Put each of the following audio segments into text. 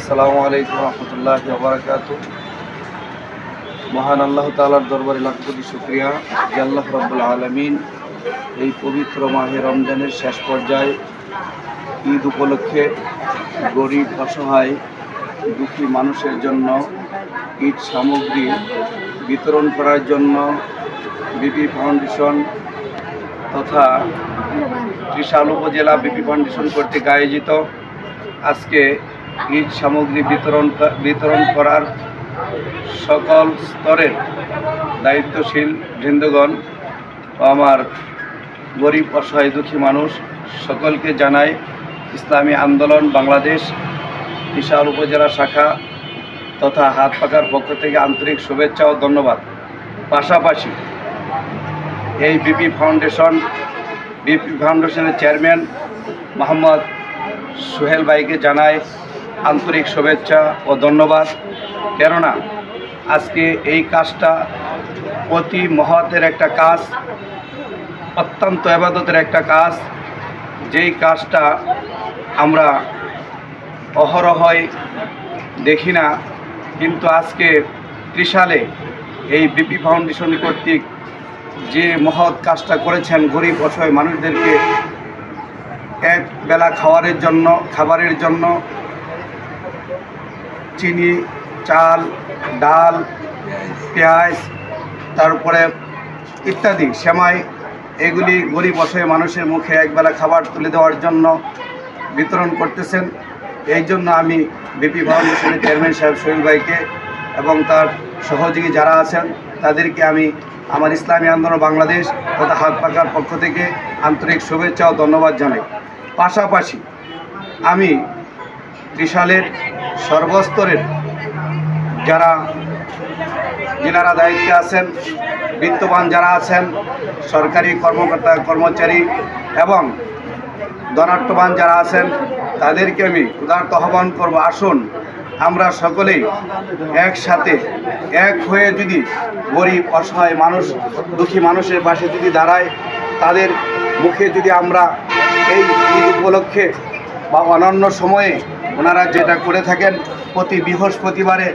আসসালামু আলাইকুম রহমতুল্লাহি ওয়া বারাকাতুহু। মহান আল্লাহ তাআলার দরবারে লাখ কোটি শুকরিয়া যে আল্লাহ রাব্বুল আলামিন এই পবিত্র মাহে রমজানের শেষ পর্যায়ে ঈদ উপলক্ষে গরিব অসহায় দুঃখী মানুষের জন্য ঈদ সামগ্রী বিতরণ করার জন্য বিপি ফাউন্ডেশন তথা ত্রিশাল উপজেলা বিপি ফাউন্ডেশন কর্তৃক আয়োজিত আজকে ঈদ সামগ্রী বিতরণ করার সকল স্তরের দায়িত্বশীল বৃন্দগণ ও আমার গরিব অসহায় দুঃখী মানুষ সকলকে জানাই ইসলামী আন্দোলন বাংলাদেশ ত্রিশাল উপজেলা শাখা তথা হাত পাকার পক্ষ থেকে আন্তরিক শুভেচ্ছা ও ধন্যবাদ। পাশাপাশি এই বিপি ফাউন্ডেশনের চেয়ারম্যান মোহাম্মদ সোহেল ভাইকে জানাই আন্তরিক শুভেচ্ছা ও ধন্যবাদ। কেননা আজকে এই কাজটা অতি মহতের একটা কাজ, অত্যন্ত ইবাদতের একটা কাজ, যেই কাজটা আমরা অহরহই দেখি না, কিন্তু আজকে ত্রিশালে এই বিপি ফাউন্ডেশন কর্তৃক যে মহৎ কাজটা করেছেন, গরিব অসহায় মানুষদেরকে এক বেলা খাবারের জন্য চিনি, চাল, ডাল, পেঁয়াজ, তারপরে ইত্যাদি সেমাই, এগুলি গরিব অসহায় মানুষের মুখে একবেলা খাবার তুলে দেওয়ার জন্য বিতরণ করতেছেন। এই জন্য আমি বিপি ফাউন্ডেশনের চেয়ারম্যান সাহেব সোহেল ভাইকে এবং তার সহযোগী যারা আছেন তাদেরকে আমি আমার ইসলামী আন্দোলন বাংলাদেশ তথা হাত পাকার পক্ষ থেকে আন্তরিক শুভেচ্ছা ও ধন্যবাদ জানাই। পাশাপাশি আমি ত্রিশালের সর্বস্তরের যারা দায়িত্বে আছেন, বিত্তবান যারা আছেন, সরকারি কর্মকর্তা কর্মচারী এবং ধনাঢ্যবান যারা আছেন, তাদেরকে আমি উদারত আহ্বান করব, আসুন আমরা সকলেই একসাথে এক হয়ে যদি গরিব অসহায় মানুষ দুঃখী মানুষের পাশে যদি দাঁড়ায়, তাদের মুখে যদি আমরা এই ঈদ উপলক্ষে বা অন্যান্য সময়ে ওনারা যেটা করে থাকেন, প্রতি বৃহস্পতিবারে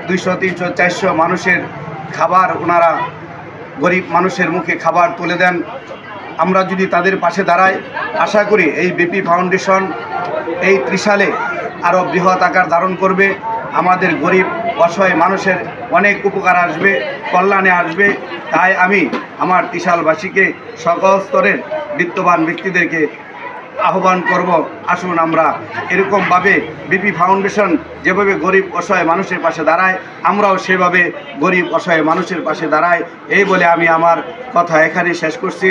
200, 300, 400 মানুষের খাবার ওনারা গরিব মানুষের মুখে খাবার তুলে দেন, আমরা যদি তাদের পাশে দাঁড়াই, আশা করি এই বিপি ফাউন্ডেশন এই ত্রিশালে আরও বৃহৎ আকার ধারণ করবে। আমাদের গরিব অসহায় মানুষের অনেক উপকার আসবে, কল্যাণে আসবে। তাই আমি আমার ত্রিশালবাসীকে সকল স্তরের বিত্তবান ব্যক্তিদেরকে আহ্বান করব, আসুন আমরা এরকমভাবে বিপি ফাউন্ডেশন যেভাবে গরিব অসহায় মানুষের পাশে দাঁড়ায়, আমরাও সেভাবে গরিব অসহায় মানুষের পাশে দাঁড়াই। এই বলে আমি আমার কথা এখানে শেষ করছি।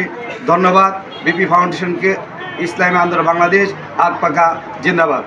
ধন্যবাদ বিপি ফাউন্ডেশনকে। ইসলামী আন্দোলন বাংলাদেশ, হাত পাকা জিন্দাবাদ।